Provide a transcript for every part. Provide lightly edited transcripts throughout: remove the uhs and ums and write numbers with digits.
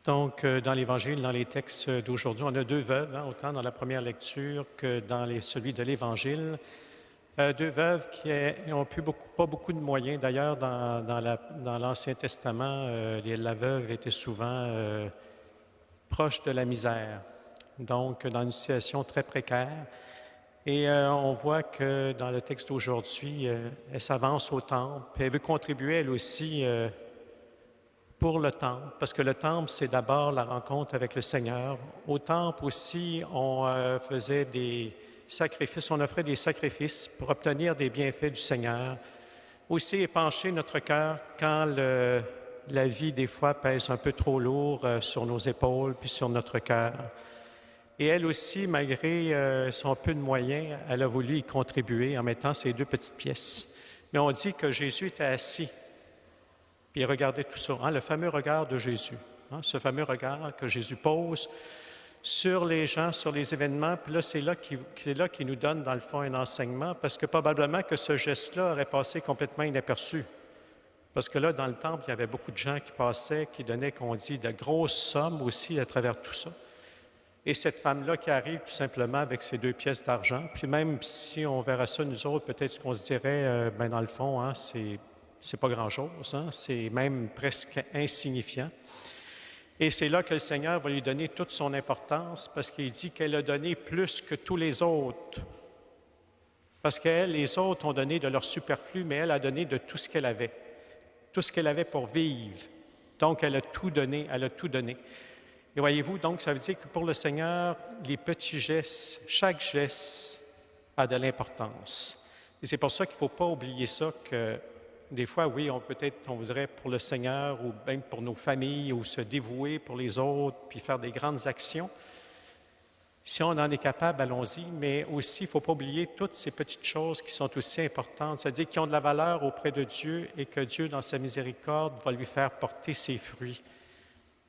Donc, dans l'Évangile, dans les textes d'aujourd'hui, on a deux veuves, autant dans la première lecture que dans celui de l'Évangile. Deux veuves qui n'ont pas beaucoup de moyens. D'ailleurs, dans l'Ancien Testament, la veuve était souvent proche de la misère, donc dans une situation très précaire. Et on voit que dans le texte d'aujourd'hui, elle s'avance au temple, puis elle veut contribuer elle aussi pour le temple, parce que le temple, c'est d'abord la rencontre avec le Seigneur. Au temple aussi, on faisait des sacrifices, on offrait des sacrifices pour obtenir des bienfaits du Seigneur. Aussi épancher notre cœur quand la vie, des fois, pèse un peu trop lourd sur nos épaules puis sur notre cœur. Et elle aussi, malgré son peu de moyens, elle a voulu y contribuer en mettant ces deux petites pièces. Mais on dit que Jésus était assis. Puis regardez tout ça, le fameux regard de Jésus, ce fameux regard que Jésus pose sur les gens, sur les événements. Puis là, c'est là qu'il nous donne, dans le fond, un enseignement, parce que probablement que ce geste-là aurait passé complètement inaperçu. Parce que là, dans le temple, il y avait beaucoup de gens qui passaient, qui donnaient, qu'on dit, de grosses sommes aussi à travers tout ça. Et cette femme-là qui arrive tout simplement avec ses deux pièces d'argent, puis même si on verra ça, nous autres, peut-être qu'on se dirait, dans le fond, c'est pas grand-chose, c'est même presque insignifiant. Et c'est là que le Seigneur va lui donner toute son importance parce qu'il dit qu'elle a donné plus que tous les autres. Parce qu'elle, les autres ont donné de leur superflu, mais elle a donné de tout ce qu'elle avait pour vivre. Donc, elle a tout donné, elle a tout donné. Et voyez-vous, donc, ça veut dire que pour le Seigneur, les petits gestes, chaque geste a de l'importance. Et c'est pour ça qu'il ne faut pas oublier ça, que des fois, oui, on voudrait pour le Seigneur ou même pour nos familles ou se dévouer pour les autres, puis faire des grandes actions. Si on en est capable, allons-y, mais aussi, il ne faut pas oublier toutes ces petites choses qui sont aussi importantes, c'est-à-dire qui ont de la valeur auprès de Dieu et que Dieu, dans sa miséricorde, va lui faire porter ses fruits.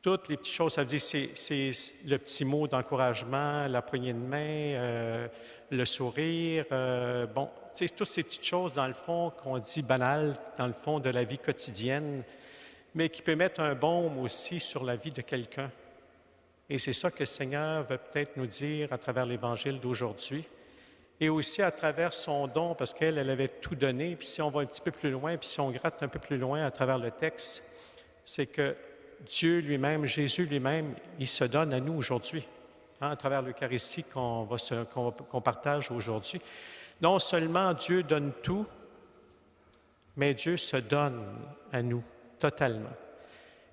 Toutes les petites choses, ça veut dire c'est le petit mot d'encouragement, la poignée de main, le sourire, toutes ces petites choses, dans le fond, qu'on dit banales, dans le fond de la vie quotidienne, mais qui peut mettre un baume aussi sur la vie de quelqu'un. Et c'est ça que le Seigneur veut peut-être nous dire à travers l'Évangile d'aujourd'hui, et aussi à travers son don, parce qu'elle avait tout donné, puis si on va un petit peu plus loin, puis si on gratte un peu plus loin à travers le texte, c'est que Dieu lui-même, Jésus lui-même, il se donne à nous aujourd'hui, à travers l'Eucharistie qu'on partage aujourd'hui. Non seulement Dieu donne tout, mais Dieu se donne à nous totalement.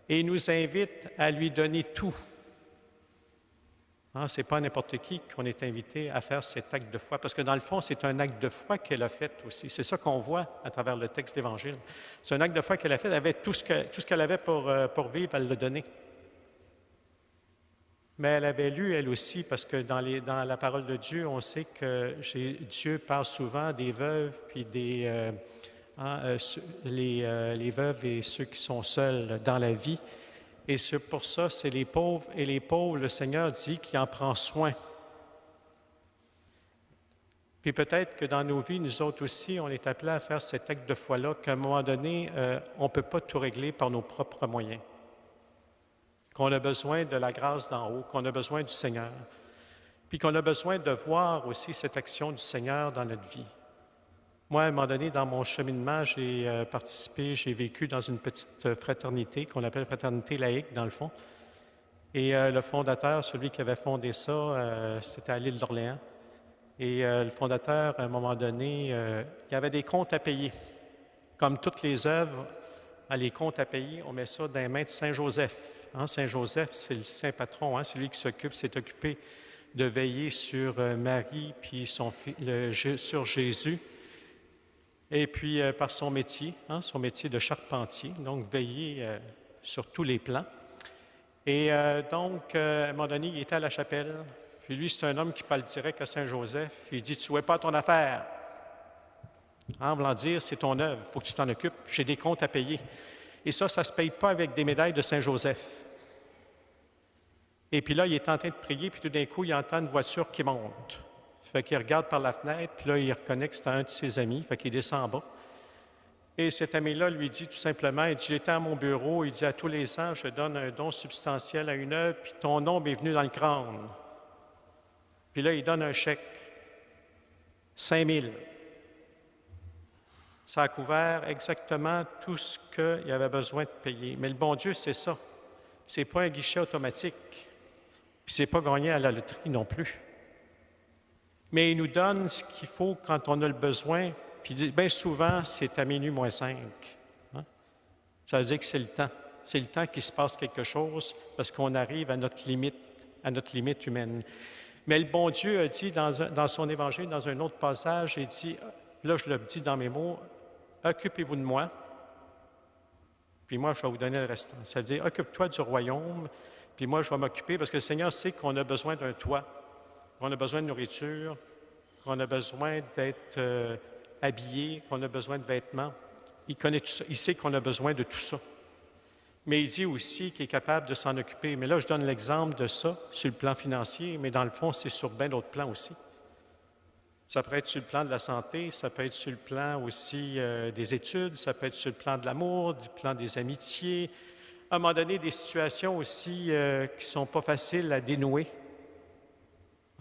Et il nous invite à lui donner tout. Ce n'est pas n'importe qui qu'on est invité à faire cet acte de foi, parce que dans le fond, c'est un acte de foi qu'elle a fait aussi. C'est ça qu'on voit à travers le texte de l'Évangile. C'est un acte de foi qu'elle a fait. Elle avait tout ce qu'elle avait pour vivre, elle l'a donné. Mais elle avait lu, elle aussi, parce que dans la parole de Dieu, on sait que Dieu parle souvent des veuves, puis les veuves et ceux qui sont seuls dans la vie. Et c'est pour ça, c'est les pauvres. Et les pauvres, le Seigneur dit qu'il en prend soin. Puis peut-être que dans nos vies, nous autres aussi, on est appelés à faire cet acte de foi-là, qu'à un moment donné, on ne peut pas tout régler par nos propres moyens. Qu'on a besoin de la grâce d'en haut, qu'on a besoin du Seigneur. Puis qu'on a besoin de voir aussi cette action du Seigneur dans notre vie. Moi, à un moment donné, dans mon cheminement, j'ai vécu dans une petite fraternité qu'on appelle fraternité laïque, dans le fond. Et le fondateur, celui qui avait fondé ça, c'était à l'île d'Orléans. Et le fondateur, à un moment donné, il y avait des comptes à payer. Comme toutes les œuvres, les comptes à payer, on met ça dans les mains de Saint Joseph. Saint Joseph, c'est le saint patron, c'est lui qui s'est occupé de veiller sur Marie puis sur Jésus. Et puis, par son métier de charpentier, donc veiller sur tous les plans. Et donc, à un moment donné, il était à la chapelle. Puis lui, c'est un homme qui parle direct à Saint-Joseph. Il dit, tu ne pas ton affaire. En voulant dire, c'est ton œuvre, il faut que tu t'en occupes, j'ai des comptes à payer. Et ça ne se paye pas avec des médailles de Saint-Joseph. Et puis là, il est en train de prier, puis tout d'un coup, il entend une voiture qui monte. Fait qu'il regarde par la fenêtre, puis là, il reconnaît que c'est un de ses amis, fait qu'il descend en bas. Et cet ami-là lui dit tout simplement, il dit, j'étais à mon bureau, il dit, à tous les ans, je donne un don substantiel à une œuvre, puis ton nom m'est venu dans le crâne. Puis là, il donne un chèque, 5 000. Ça a couvert exactement tout ce qu'il avait besoin de payer. Mais le bon Dieu, c'est ça. C'est pas un guichet automatique, puis c'est pas gagné à la loterie non plus. Mais il nous donne ce qu'il faut quand on a le besoin, puis bien souvent, c'est à minuit moins 5. Hein? Ça veut dire que c'est le temps. C'est le temps qu'il se passe quelque chose parce qu'on arrive à notre limite humaine. Mais le bon Dieu a dit dans son évangile, dans un autre passage, il dit, là je le dis dans mes mots, occupez-vous de moi, puis moi je vais vous donner le restant. Ça veut dire, occupe-toi du royaume, puis moi je vais m'occuper, parce que le Seigneur sait qu'on a besoin d'un toit, qu'on a besoin de nourriture, qu'on a besoin d'être habillé, qu'on a besoin de vêtements. Il connaît tout ça, il sait qu'on a besoin de tout ça. Mais il dit aussi qu'il est capable de s'en occuper. Mais là, je donne l'exemple de ça sur le plan financier, mais dans le fond, c'est sur bien d'autres plans aussi. Ça peut être sur le plan de la santé, ça peut être sur le plan aussi des études, ça peut être sur le plan de l'amour, du plan des amitiés. À un moment donné, des situations aussi qui ne sont pas faciles à dénouer.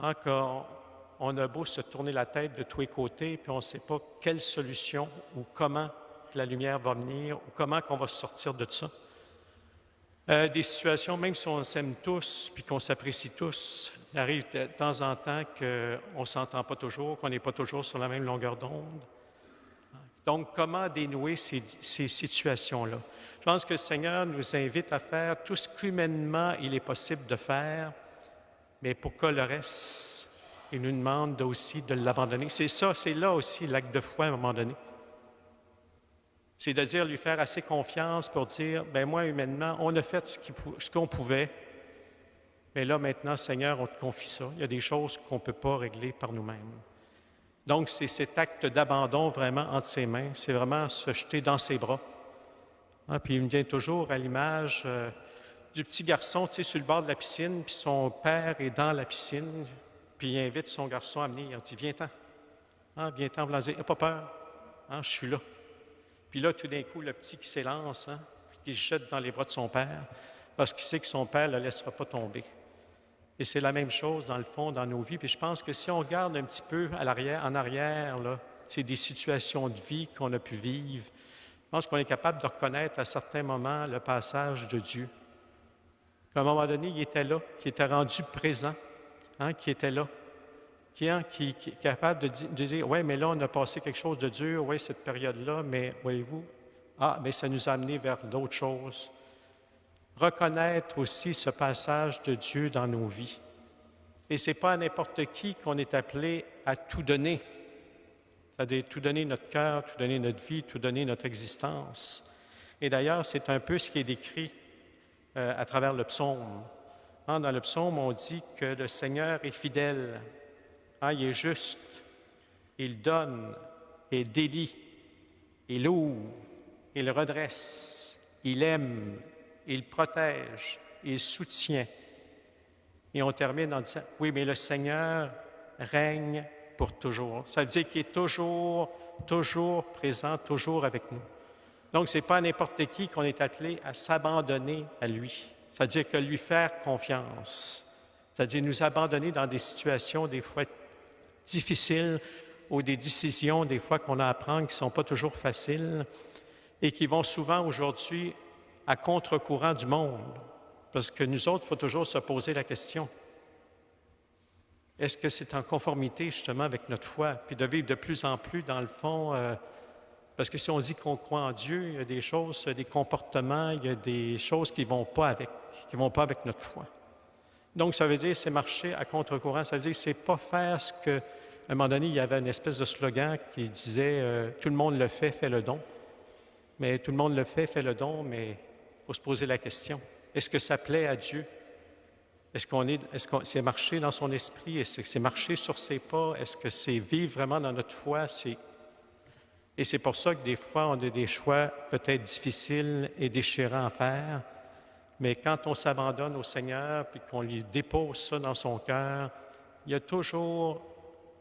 Hein, quand on a beau se tourner la tête de tous les côtés, puis on ne sait pas quelle solution ou comment la lumière va venir, ou comment on va sortir de ça. Des situations, même si on s'aime tous puis qu'on s'apprécie tous, il arrive de temps en temps qu'on ne s'entend pas toujours, qu'on n'est pas toujours sur la même longueur d'onde. Donc, comment dénouer ces situations-là? Je pense que le Seigneur nous invite à faire tout ce qu'humainement il est possible de faire, mais pour que le reste, il nous demande aussi de l'abandonner. C'est ça, c'est là aussi l'acte de foi à un moment donné. C'est de dire, lui faire assez confiance pour dire, bien moi, humainement, on a fait ce qu'on pouvait, mais là, maintenant, Seigneur, on te confie ça. Il y a des choses qu'on ne peut pas régler par nous-mêmes. Donc, c'est cet acte d'abandon vraiment entre ses mains, c'est vraiment se jeter dans ses bras. Hein, puis il me vient toujours à l'image du petit garçon, tu sais, sur le bord de la piscine, puis son père est dans la piscine, puis il invite son garçon à venir. Il dit, viens-t'en, hein, viens-t'en, il n'a pas peur, hein, je suis là. Puis là, tout d'un coup, le petit qui s'élance, hein, qui se jette dans les bras de son père, parce qu'il sait que son père ne le laissera pas tomber. Et c'est la même chose, dans le fond, dans nos vies. Puis je pense que si on regarde un petit peu en arrière, là, c'est des situations de vie qu'on a pu vivre, je pense qu'on est capable de reconnaître à certains moments le passage de Dieu. À un moment donné, il était là, qui était rendu présent, hein, qui était là. Qui est capable de dire, oui, mais là, on a passé quelque chose de dur, oui, cette période-là, mais voyez-vous, mais ça nous a amené vers d'autres choses. Reconnaître aussi ce passage de Dieu dans nos vies. Et ce n'est pas à n'importe qui qu'on est appelé à tout donner. C'est-à-dire tout donner notre cœur, tout donner notre vie, tout donner notre existence. Et d'ailleurs, c'est un peu ce qui est décrit à travers le psaume. Hein, dans le psaume, on dit que le Seigneur est fidèle. Ah, il est juste, il donne, il délie, il ouvre, il redresse, il aime, il protège, il soutient. Et on termine en disant, oui, mais le Seigneur règne pour toujours. Ça veut dire qu'il est toujours présent, toujours avec nous. Donc, ce n'est pas n'importe qui qu'on est appelé à s'abandonner à lui. C'est-à-dire que lui faire confiance. C'est-à-dire nous abandonner dans des situations des fois difficiles ou des décisions des fois qu'on a à prendre qui ne sont pas toujours faciles et qui vont souvent aujourd'hui à contre-courant du monde. Parce que nous autres, il faut toujours se poser la question. Est-ce que c'est en conformité justement avec notre foi? Puis de vivre de plus en plus dans le fond, parce que si on dit qu'on croit en Dieu, il y a des choses, des comportements, il y a des choses qui ne vont pas avec notre foi. Donc, ça veut dire c'est marcher à contre-courant. Ça veut dire c'est pas faire ce que, à un moment donné, il y avait une espèce de slogan qui disait tout le monde le fait, fais le don. Mais tout le monde le fait, fais le don, mais il faut se poser la question. Est-ce que ça plaît à Dieu? Est-ce que c'est marcher dans son esprit? Est-ce que c'est marcher sur ses pas? Est-ce que c'est vivre vraiment dans notre foi? Et c'est pour ça que des fois, on a des choix peut-être difficiles et déchirants à faire. Mais quand on s'abandonne au Seigneur puis qu'on lui dépose ça dans son cœur, il y a toujours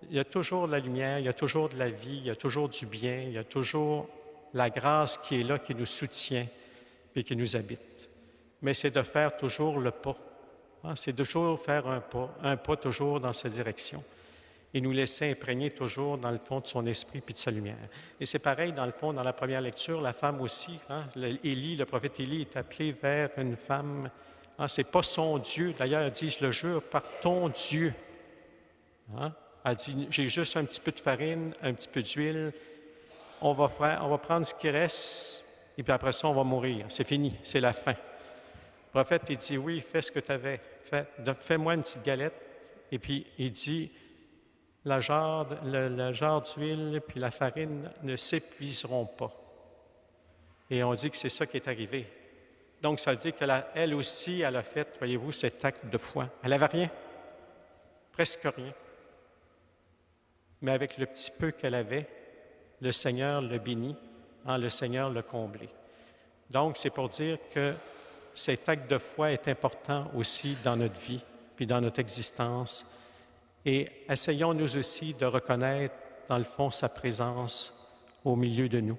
de la lumière, il y a toujours de la vie, il y a toujours du bien, il y a toujours la grâce qui est là, qui nous soutient et qui nous habite. Mais c'est de faire toujours le pas. Hein, c'est de toujours faire un pas toujours dans cette direction. Et nous laisser imprégner toujours dans le fond de son esprit puis de sa lumière. Et c'est pareil, dans le fond, dans la première lecture, la femme aussi, hein, Élie, le prophète Élie est appelé vers une femme. Hein, ce n'est pas son Dieu. D'ailleurs, elle dit, je le jure, par ton Dieu. Hein? Elle dit, j'ai juste un petit peu de farine, un petit peu d'huile. On va prendre ce qui reste, et puis après ça, on va mourir. C'est fini, c'est la fin. Le prophète, il dit, oui, fais ce que tu avais fait. Fais-moi une petite galette. Et puis, il dit, le jarre d'huile puis la farine ne s'épuiseront pas. Et on dit que c'est ça qui est arrivé. Donc, ça veut dire qu'elle aussi, elle a fait, voyez-vous, cet acte de foi. Elle n'avait rien, presque rien. Mais avec le petit peu qu'elle avait, le Seigneur le bénit, hein, le Seigneur l'a comblé. Donc, c'est pour dire que cet acte de foi est important aussi dans notre vie, puis dans notre existence. Et essayons nous aussi de reconnaître, dans le fond, sa présence au milieu de nous.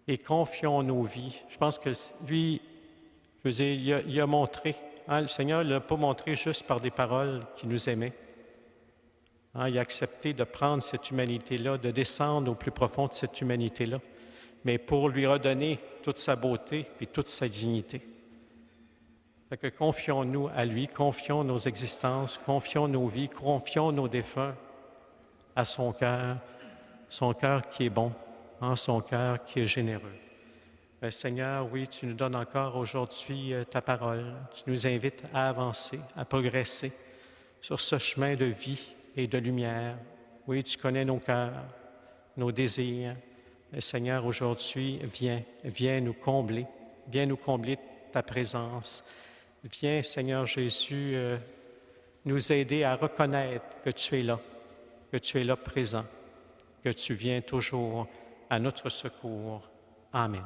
Et confions nos vies. Je pense que lui, je veux dire, il a montré, hein, le Seigneur ne l'a pas montré juste par des paroles qu'il nous aimait. Hein, il a accepté de prendre cette humanité-là, de descendre au plus profond de cette humanité-là, mais pour lui redonner toute sa beauté et toute sa dignité. Fait que confions-nous à lui, confions nos existences, confions nos vies, confions nos défunts à son cœur qui est bon, hein, son cœur qui est généreux. Seigneur, oui, tu nous donnes encore aujourd'hui ta parole. Tu nous invites à avancer, à progresser sur ce chemin de vie et de lumière. Oui, tu connais nos cœurs, nos désirs. Seigneur, aujourd'hui, viens nous combler de ta présence. Viens, Seigneur Jésus, nous aider à reconnaître que tu es là présent, que tu viens toujours à notre secours. Amen.